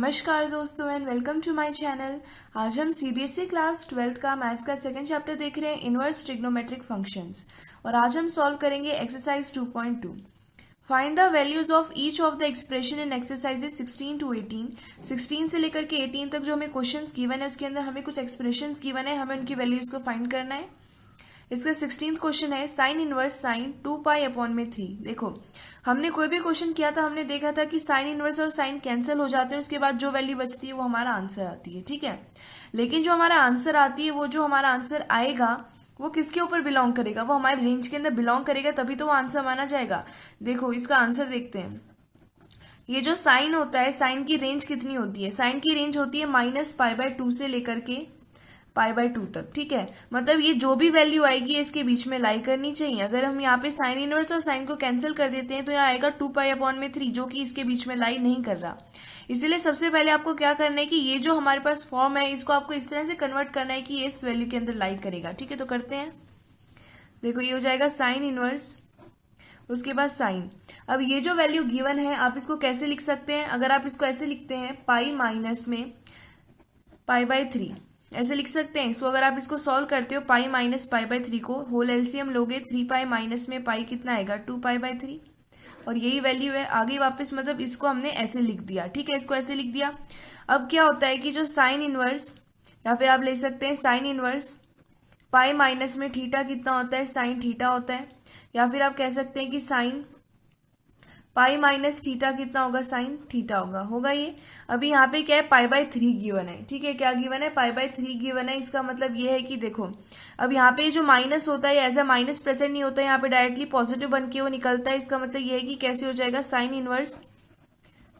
नमस्कार दोस्तों and welcome to my channel. आज हम सीबीएसई क्लास 12th का मैथ्स का सेकंड चैप्टर देख रहे हैं, इनवर्स ट्रिग्नोमेट्रिक फंक्शंस। और आज हम सॉल्व करेंगे exercise 2.2। Find the values of each of the expression in exercises 16 to 18। 16 से लेकर के 18 तक जो हमें क्वेश्चंस गिवन है उसके अंदर हमें कुछ एक्सप्रेशंस गिवन है, हमें उनकी वैल्यूज को फाइंड करना है। इसका 16th क्वेश्चन है साइन इनवर्स साइन 2π/3। देखो हमने कोई भी क्वेश्चन किया था, हमने देखा था कि साइन इनवर्स और साइन कैंसिल हो जाते हैं, उसके बाद जो वैल्यू बचती है वो हमारा आंसर आती है, ठीक है। लेकिन जो हमारा आंसर आती है, वो जो हमारा आंसर आएगा वो किसके ऊपर बिलोंग करेगा, वो हमारे रेंज के अंदर बिलोंग करेगा, तभी तो वो आंसर माना जाएगा। देखो इसका आंसर देखते हैं। ये जो साइन होता है, साइन की रेंज कितनी होती है? साइन की रेंज होती है -π/2 से लेकर के π/2 तक, ठीक है। मतलब ये जो भी वैल्यू आएगी इसके बीच में लाई करनी चाहिए। अगर हम यहाँ पे साइन इनवर्स और साइन को कैंसिल कर देते हैं तो यहाँ आएगा 2π/3, जो कि इसके बीच में लाई नहीं कर रहा। इसीलिए सबसे पहले आपको क्या करना है कि ये जो हमारे पास फॉर्म है इसको आपको इस तरह से कन्वर्ट करना है कि ये इस वैल्यू के अंदर लाई करेगा, ठीक है। तो करते हैं। देखो ये हो जाएगा साइन इनवर्स, उसके बाद साइन। अब ये जो वैल्यू गिवन है आप इसको कैसे लिख सकते हैं? अगर आप इसको ऐसे लिखते हैं पाई माइनस में π/3 ऐसे लिख सकते हैं इसको। अगर आप इसको सॉल्व करते हो पाई माइनस π/3 को, होल एलसीएम लोगे 3π माइनस में पाई कितना आएगा 2π/3, और यही वैल्यू है। आगे वापस मतलब इसको हमने ऐसे लिख दिया, ठीक है, इसको ऐसे लिख दिया। अब क्या होता है कि जो साइन इनवर्स, या फिर आप ले सकते हैं साइन इनवर्स पाई माइनस में थीटा कितना होता है, साइन थीटा होता है। या फिर आप कह सकते हैं कि साइन पाई माइनस थीटा कितना होगा, साइन थीटा होगा ये। अभी यहाँ पे क्या है, π/3 गिवन है, ठीक है। क्या गिवन है? π/3 गिवन है। इसका मतलब ये है कि देखो अब यहाँ पे जो माइनस होता है एज अ माइनस प्रेजेंट नहीं होता है, यहाँ पे डायरेक्टली पॉजिटिव बन के वो निकलता है। इसका मतलब ये है कि कैसे हो जाएगा, साइन इनवर्स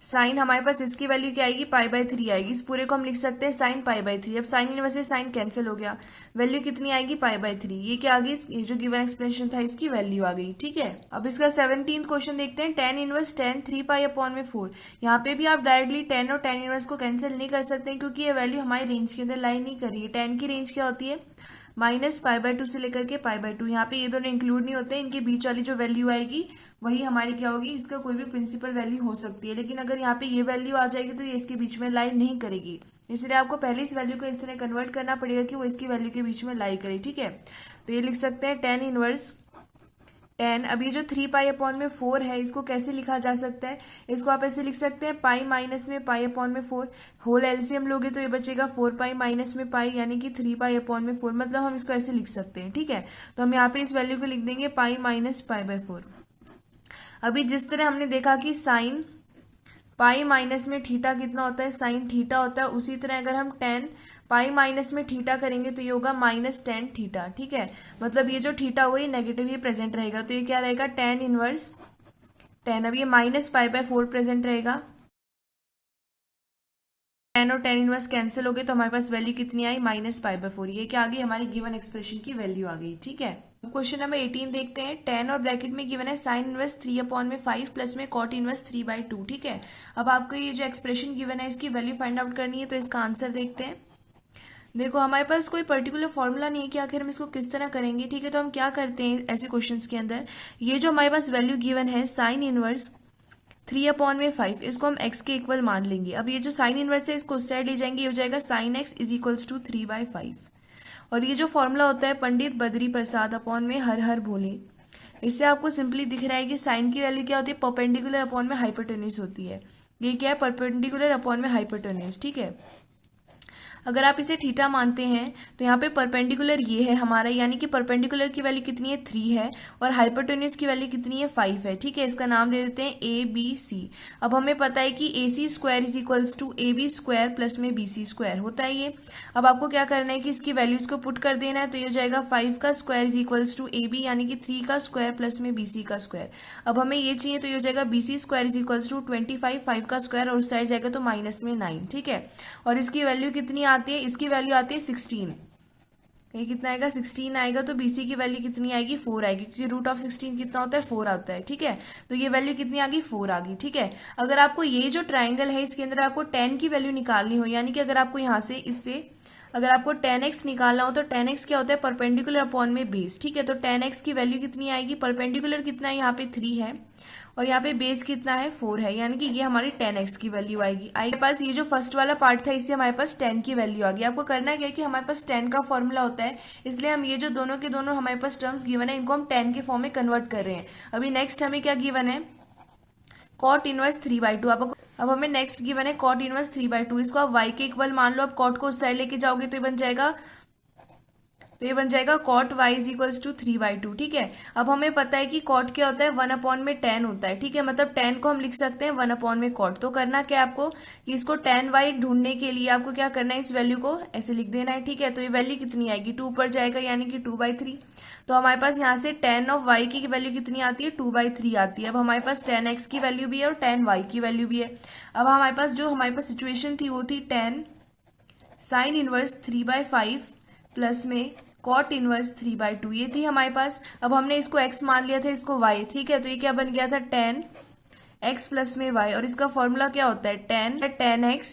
साइन हमारे पास इसकी वैल्यू क्या आएगी, π/3 आएगी। इस पूरे को हम लिख सकते हैं साइन π/3। अब साइन इनवर्स से साइन कैंसिल हो गया, वैल्यू कितनी आएगी π/3। ये क्या आ गई, ये जो गिवन एक्सप्रेशन था इसकी वैल्यू आ गई, ठीक है। अब इसका 17th क्वेश्चन देखते हैं। tan inverse tan 3π/4। यहाँ पे भी आप डायरेक्टली tan और tan इनवर्स को कैंसिल नहीं कर सकते क्योंकि ये वैल्यू हमारी रेंज के अंदर लाई नहीं कर रही है। tan की रेंज क्या होती है, -π/2 से लेकर के π/2। यहाँ पे ये दोनों इंक्लूड नहीं होते, इनके बीच वाली जो वैल्यू आएगी वही हमारी क्या होगी, इसका कोई भी प्रिंसिपल वैल्यू हो सकती है। लेकिन अगर यहाँ पे ये वैल्यू आ जाएगी तो ये इसके बीच में लाई नहीं करेगी, इसलिए आपको पहले इस वैल्यू को इस तरह कन्वर्ट करना पड़ेगा कि वो इसकी वैल्यू के बीच में लाई करे, ठीक है। तो ये लिख सकते हैं tan इनवर्स tan। अब ये जो 3π/4 है इसको कैसे लिखा जा सकता है? इसको आप ऐसे लिख सकते हैं पाई माइनस में π/4, होल एलसीएम लोगे तो ये बचेगा 4π माइनस में पाई, यानी कि 3π/4। मतलब हम इसको ऐसे लिख सकते हैं, ठीक है। तो हम यहाँ पे इस वैल्यू को लिख देंगे पाई माइनस π/4। अभी जिस तरह हमने देखा कि साइन पाई माइनस में थीटा कितना होता है, साइन थीटा होता है, उसी तरह अगर हम tan पाई माइनस में थीटा करेंगे तो ये होगा -tan थीटा, ठीक है। मतलब ये जो थीटा होगा ये नेगेटिव ही प्रेजेंट रहेगा, तो ये क्या रहेगा, tan इनवर्स tan। अब ये -π/4 प्रेजेंट रहेगा, tan और tan इनवर्स कैंसिल हो गए तो हमारे पास वैल्यू कितनी आई, -π/4। ये क्या आ गई, हमारी गिवन एक्सप्रेशन की वैल्यू आ गई, ठीक है। क्वेश्चन नंबर 18 देखते हैं। tan और ब्रैकेट में गिवन है साइन इनवर्स 3/5 प्लस में कॉट इनवर्स 3/2, ठीक है। अब आपको ये जो एक्सप्रेशन गिवन है इसकी वैल्यू फाइंड आउट करनी है, तो इसका आंसर देखते हैं। देखो हमारे पास कोई पर्टिकुलर फॉर्मूला नहीं है कि आखिर हम इसको किस तरह करेंगे, ठीक है। तो हम क्या करते हैं ऐसे क्वेश्चंस के अंदर, ये जो हमारे पास वैल्यू गिवन है साइन इनवर्स 3/5, इसको हम x के इक्वल मान लेंगे। अब ये जो साइन इनवर्स है इसको उस साइड ले जाएंगे, ये हो जाएगा sine x is equals to 3/5। और ये जो फॉर्मूला होता है पंडित बद्री प्रसाद अपॉन में हर हर भोले, इससे आपको सिंपली दिख रहा है कि साइन की वैल्यू क्या होती है, परपेंडिकुलर अपॉन में हाइपोटेन्यूज होती है। ये क्या है, परपेंडिकुलर अपॉन में हाइपोटेन्यूज, ठीक है। अगर आप इसे थीटा मानते हैं तो यहाँ पे परपेंडिकुलर ये है हमारा, यानी कि परपेंडिकुलर की वैल्यू कितनी है 3 है और हाइपोटेन्यूज की वैल्यू कितनी है 5 है, ठीक है। इसका नाम दे देते हैं ABC। अब हमें पता है कि AC² is equals to AB² plus में BC² होता है ये। अब आपको क्या करना है कि इसकी वैल्यूज को पुट कर देना है, तो ये हो जाएगा 5 का square is equals to AB, यानी कि 3 का स्क्वायर प्लस में BC का स्क्वायर। अब हमें ये चाहिए तो ये हो जाएगा BC² इज इक्वल्स टू 25, 5 का स्क्वायर और उस साइड जाएगा तो माइनस में 9, ठीक है। और इसकी वैल्यू कितनी आती है, इसकी वैल्यू आती है 16। ये कितना आएगा, 16 आएगा। तो BC की वैल्यू कितनी आएगी, 4 आएगी, क्योंकि रूट ऑफ 16 कितना होता है, 4 आता है, ठीक है। तो ये वैल्यू कितनी आ गई, 4 आ गई, ठीक है। अगर आपको ये जो ट्राइंगल है इसके अंदर आपको tan की वैल्यू निकालनी हो, यानी कि अगर आपको यहाँ से इससे अगर आपको tan x निकालना हो तो tan x क्या होता है, परपेंडिकुलर अपॉन में बेस। ठीक है, तो tan x की वैल्यू कितनी आएगी, परपेंडिकुलर कितना है, यहाँ पे 3 है और यहाँ पे बेस कितना है, 4 है, यानी कि ये हमारी tan x की वैल्यू आएगी। हमारे पास ये जो फर्स्ट वाला पार्ट था इससे हमारे पास tan की वैल्यू आ गई। आपको करना क्या है कि हमारे पास tan का फॉर्मूला होता है, इसलिए हम ये जो दोनों के दोनों हमारे पास टर्म्स गिवन है इनको हम tan के फॉर्म में कन्वर्ट कर रहे हैं। अभी नेक्स्ट हमें क्या गिवन है, cot इनवर्स 3/2। अब हमें नेक्स्ट गिवन है cot इनवर्स 3/2। इसको आप y के इक्वल मान लो। अब cot को उस साइड लेके जाओगे तो ये बन जाएगा cot y is equals to 3/2। ठीक है, अब हमें पता है कि cot क्या होता है, 1 में tan होता है। ठीक है, मतलब tan को हम लिख सकते हैं 1 में cot। तो करना क्या है आपको कि इसको tan y ढूंढने के लिए आपको क्या करना है, इस वैल्यू को ऐसे लिख देना है। ठीक है, तो ये वैल्यू कितनी आएगी, 2 पर जाएगा यानी कि 2/3। तो हमारे पास यहाँ से tan ऑफ y की वैल्यू कितनी आती है, 2/3 आती है। अब हमारे पास tan x की वैल्यू भी है और tan y की वैल्यू भी है। अब हमारे पास जो हमारे पास सिचुएशन थी वो थी tan sin इनवर्स 3/5 प्लस में cot इनवर्स 3/2, ये थी हमारे पास। अब हमने इसको x मान लिया था, इसको y। ठीक है, तो ये क्या बन गया था, tan x प्लस में y, और इसका फॉर्मूला क्या होता है, tan x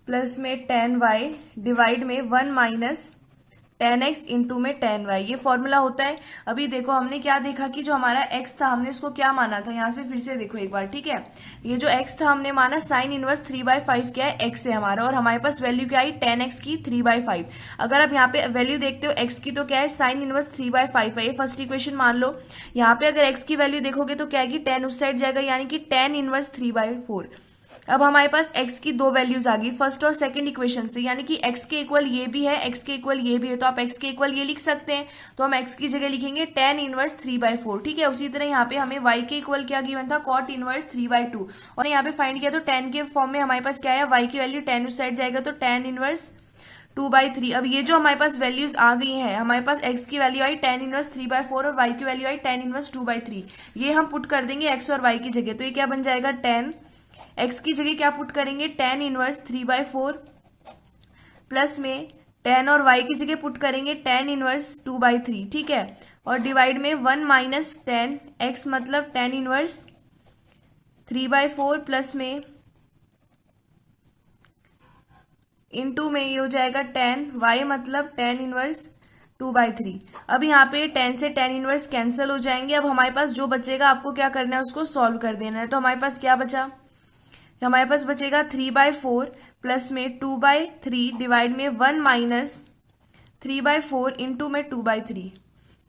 प्लस में tan y डिवाइड में 1 माइनस tan x इंटू में tan y, ये फॉर्मूला होता है। अभी देखो हमने क्या देखा कि जो हमारा x था हमने उसको क्या माना था, यहाँ से फिर से देखो एक बार। ठीक है, ये जो x था हमने माना sin इनवर्स 3/5 क्या है, x है हमारा, और हमारे पास वैल्यू क्या आई, tan x की 3/5। अगर आप यहाँ पे वैल्यू देखते हो x की तो क्या है, sin इनवर्स 3/5 है, ये फर्स्ट इक्वेशन मान लो। यहाँ पे अगर x की वैल्यू देखोगे तो क्या है कि tan उस साइड जाएगा यानी कि tan इनवर्स 3/4। अब हमारे पास x की दो वैल्यूज आ गई फर्स्ट और सेकंड इक्वेशन से, यानी कि x के इक्वल ये भी है, x के इक्वल ये भी है, तो आप x के इक्वल ये लिख सकते हैं। तो हम x की जगह लिखेंगे tan इनवर्स 3/4। ठीक है, उसी तरह यहाँ पे हमें y के इक्वल क्या गिवन था, cot इनवर्स 3/2, और यहाँ पे फाइंड किया तो tan के फॉर्म में हमारे पास क्या है, y की वैल्यू tan उस साइड जाएगा तो tan इनवर्स 2/3। अब ये जो हमारे पास वैल्यूज आ गई हैं, हमारे पास x की वैल्यू आई tan इनवर्स 3/4 और y की वैल्यू आई tan इनवर्स 2/3। ये हम पुट कर देंगे x और y की जगह, तो ये क्या बन जाएगा, tan x की जगह क्या पुट करेंगे, tan इनवर्स 3/4 प्लस में tan और y की जगह पुट करेंगे tan इनवर्स 2/3। ठीक है, और डिवाइड में 1 माइनस tan x मतलब tan इनवर्स 3/4 प्लस में इनटू में ये हो जाएगा tan y मतलब tan इनवर्स 2/3। अब यहाँ पे tan से tan इनवर्स कैंसिल हो जाएंगे। अब हमारे पास जो बचेगा आपको क्या करना है, उसको सॉल्व कर देना है। तो हमारे पास क्या बचा, हमारे पास बचेगा 3/4 प्लस में 2/3 डिवाइड में 1 माइनस 3/4 इंटू में 2/3,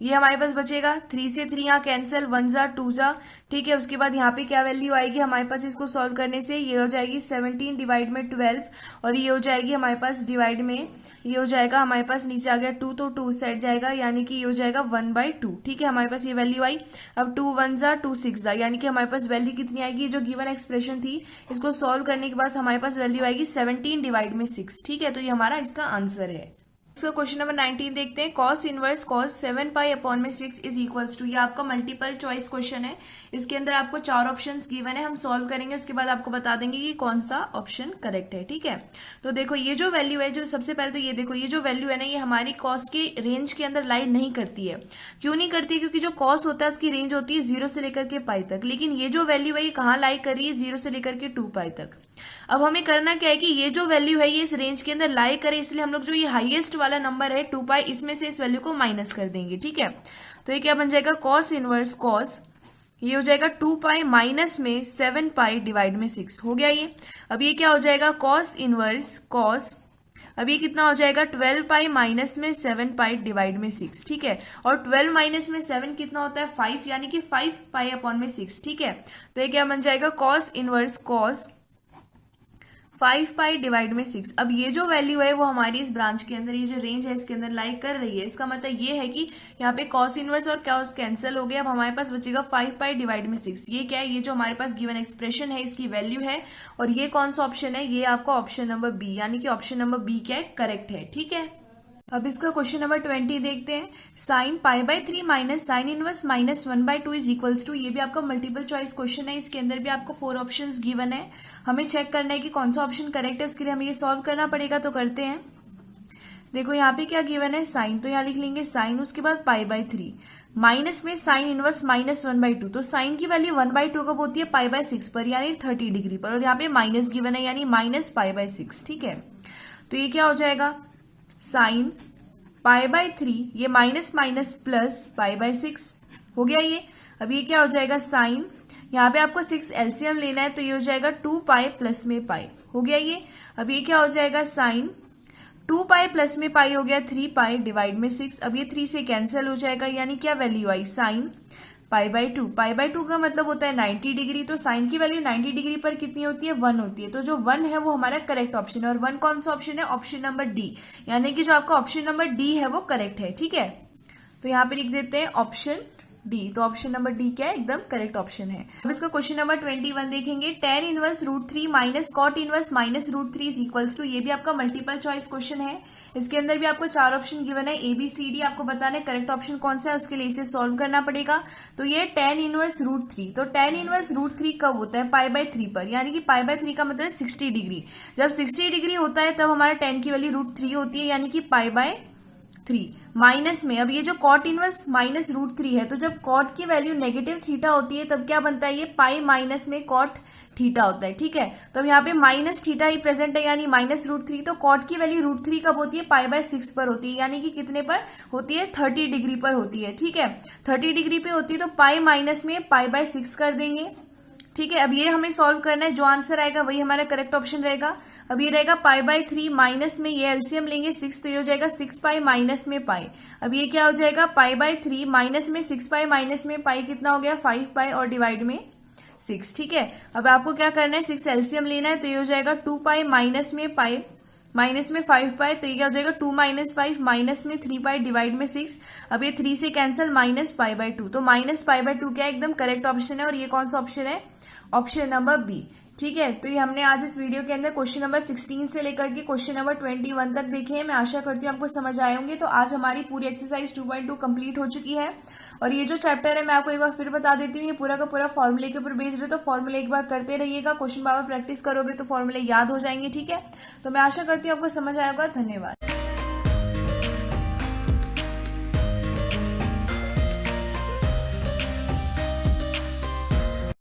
ये हमारे पास बचेगा। 3 से 3 यहाँ कैंसिल, 1 जा 2 जा। ठीक है, उसके बाद यहाँ पे क्या वैल्यू आएगी हमारे पास, इसको सॉल्व करने से ये हो जाएगी 17 डिवाइड में 12, और ये हो जाएगी हमारे पास डिवाइड में, ये हो जाएगा हमारे पास नीचे आ गया 2, तो 2 साइड जाएगा यानी कि ये हो जाएगा 1/2। ठीक है, हमारे पास ये वैल्यू आई। अब 2 1 जा 2 6 जा, यानी कि हमारे पास वैल्यू कितनी आएगी, जो गिवन एक्सप्रेशन थी इसको सॉल्व करने के बाद हमारे पास वैल्यू आएगी 17 डिवाइड में 6। ठीक है, तो ये हमारा इसका आंसर है। इसका क्वेश्चन नंबर 19 देखते हैं। cos inverse cos 7π/6 is equals to, ये आपका मल्टीपल चॉइस क्वेश्चन है। इसके अंदर आपको 4 ऑप्शंस गिवन है, हम सॉल्व करेंगे, उसके बाद आपको बता देंगे कि कौन सा ऑप्शन करेक्ट है। ठीक है, तो देखो ये जो वैल्यू है, जो सबसे पहले तो ये देखो, ये जो वैल्यू है ना, ये हमारी cos के रेंज के अंदर लाई नहीं करती है। क्यों नहीं करती है, क्योंकि जो cos होता है उसकी रेंज होती है 0 से लेकर के पाई तक, लेकिन ये जो वैल्यू है ये कहाँ लाई कर रही है, 0 से लेकर के 2 पाई तक। अब हमें करना क्या है कि ये जो वैल्यू है ये इस रेंज के अंदर लाई करे, इसलिए हम लोग जो ये हाईएस्ट वाला नंबर है 2 पाई, इसमें से इस वैल्यू को माइनस कर देंगे। ठीक है, तो ये क्या बन जाएगा, cos इनवर्स cos, ये हो जाएगा 2 पाई माइनस में 7 पाई डिवाइड में 6 हो गया ये। अब ये क्या हो जाएगा, cos इनवर्स cos, अब ये कितना हो जाएगा, 12 पाई माइनस में 7 पाई डिवाइड में 6। ठीक है, और 12 माइनस में 7 कितना होता है, 5, यानी कि 5 पाई अपॉन में 6। ठीक है, तो ये क्या बन जाएगा, cos inverse cos 5 pi divide में 6। अब ये जो वैल्यू है वो हमारी इस ब्रांच के अंदर, ये जो रेंज है इसके अंदर लाई कर रही है। इसका मतलब ये है कि यहाँ पे cos इनवर्स और cos कैंसिल हो गया। अब हमारे पास बचेगा 5 पाई डिवाइड में 6। ये क्या है, ये जो हमारे पास गिवन एक्सप्रेशन है इसकी वैल्यू है, और ये कौन सा ऑप्शन है, ये आपका ऑप्शन नंबर बी, यानी कि ऑप्शन नंबर बी क्या है, करेक्ट है। ठीक है, अब इसका क्वेश्चन नंबर 20 देखते हैं। sin π/3 minus sine inverse minus 1/2 is equals to, ये भी आपका मल्टीपल चॉइस क्वेश्चन है। इसके अंदर भी आपको 4 ऑप्शंस गिवन है, हमें चेक करना है कि कौन सा ऑप्शन करेक्ट है। उसके लिए हमें ये सॉल्व करना पड़ेगा, तो करते हैं। देखो यहाँ पे क्या गिवन है, साइन, तो यहाँ लिख लेंगे साइन, उसके बाद π/3 माइनस में साइन इनवर्स माइनस 1/2, तो साइन की वैल्यू 1/2 कब होती है, π/6 पर, यानी 30 डिग्री पर, और यहाँ पे माइनस गिवन है यानी माइनस π/6। ठीक है, तो ये क्या हो जाएगा, साइन पाई बाय 3, ये minus minus plus pi by 6 हो गया ये। अब ये क्या हो जाएगा साइन, यहाँ पे आपको 6 एलसीएम लेना है तो ये हो जाएगा 2 पाई प्लस में पाई हो गया ये। अब ये क्या हो जाएगा साइन 2 पाई प्लस में पाई हो गया 3 पाई डिवाइड में 6। अब ये 3 से कैंसिल हो जाएगा, यानी क्या value I sine pi by 2। Pi by 2 का मतलब होता है 90 डिग्री, तो साइन की वैल्यू 90 डिग्री पर कितनी होती है 1 होती है। तो जो 1 है वो हमारा करेक्ट ऑप्शन है। और 1 कौन सा ऑप्शन है, ऑप्शन नंबर डी, यानी कि जो आपका ऑप्शन नंबर डी है वो करेक्ट है। ठीक है, तो यहाँ पे लिख देते हैं ऑप्शन डी। तो ऑप्शन नंबर डी क्या है, एकदम करेक्ट ऑप्शन है। अब इसका क्वेश्चन नंबर 21 देखेंगे। tan inverse √3 minus cot inverse minus √3 is equals to, ये भी आपका मल्टीपल चॉइस क्वेश्चन है। इसके अंदर भी आपको 4 ऑप्शन गिवन है, ABCD आपको बताना है करेक्ट ऑप्शन कौन सा है, उसके लिए इसे सॉल्व करना पड़ेगा। तो ये tan इनवर्स √3, तो tan इनवर्स √3 कब होता है पाई बाय 3 पर, यानी कि पाई बाय 3 का मतलब 60 डिग्री। जब 60 डिग्री होता है तब हमारा tan की वैल्यू √3 होती है, यानी कि पाई बाय 3 माइनस में। अब ये जो कॉट इनवर्स माइनस √3 है, तो जब कॉट की वैल्यू नेगेटिव थीटा होती है तब क्या बनता है, ये पाई माइनस में कॉट थीटा होता है। ठीक है, तो अब यहाँ पे माइनस थीटा ही प्रेजेंट है, यानी माइनस √3। तो कॉट की वैल्यू √3 कब होती है, पाई बाय 6 पर होती है, यानी कि कितने पर होती है 30 डिग्री पर होती है। ठीक है, 30 डिग्री पे होती है, तो पाई माइनस में पाई बाय 6 कर देंगे। ठीक है, अब ये हमें सॉल्व करना है, जो आंसर आएगा वही हमारा करेक्ट ऑप्शन रहेगा। अब ये रहेगा पाई बाय 3 माइनस में ये एलसीएम लेंगे 6, तो ये हो जाएगा 6 पाई माइनस में पाई। अब ये क्या हो जाएगा पाई बाय 3 माइनस में 6 पाई माइनस में पाई कितना हो गया 5 पाई और डिवाइड में 6। ठीक है, अब आपको क्या करना है 6 एलसीएम लेना है, तो ये हो जाएगा 2 पाई माइनस में पाई माइनस में 5 पाई, तो ये क्या हो जाएगा 2 माइनस 5 माइनस में 3 पाई डिवाइड में 6। अब ये 3 से कैंसिल, माइनस पाई बाय 2, तो माइनस पाई बाय 2 क्या एकदम करेक्ट ऑप्शन है। और ये कौन सा ऑप्शन है, ऑप्शन नंबर बी। ठीक है, तो ये हमने आज इस वीडियो के अंदर क्वेश्चन नंबर 16 से लेकर के क्वेश्चन नंबर 21 तक देखे हैं। मैं आशा करती हूँ आपको समझ आए होंगे। तो आज हमारी पूरी एक्सरसाइज 2.2 कंप्लीट हो चुकी है। और ये जो चैप्टर है मैं आपको एक बार फिर बता देती हूँ, ये पूरा का पूरा फॉर्मूले के ऊपर बेस्ड है, तो फॉर्मूले एक बार करते रहिएगा। क्वेश्चन बार प्रैक्टिस करोगे तो फॉर्मूले याद हो जाएंगे। ठीक है, तो मैं आशा करती हूँ आपको समझ आएगा। धन्यवाद।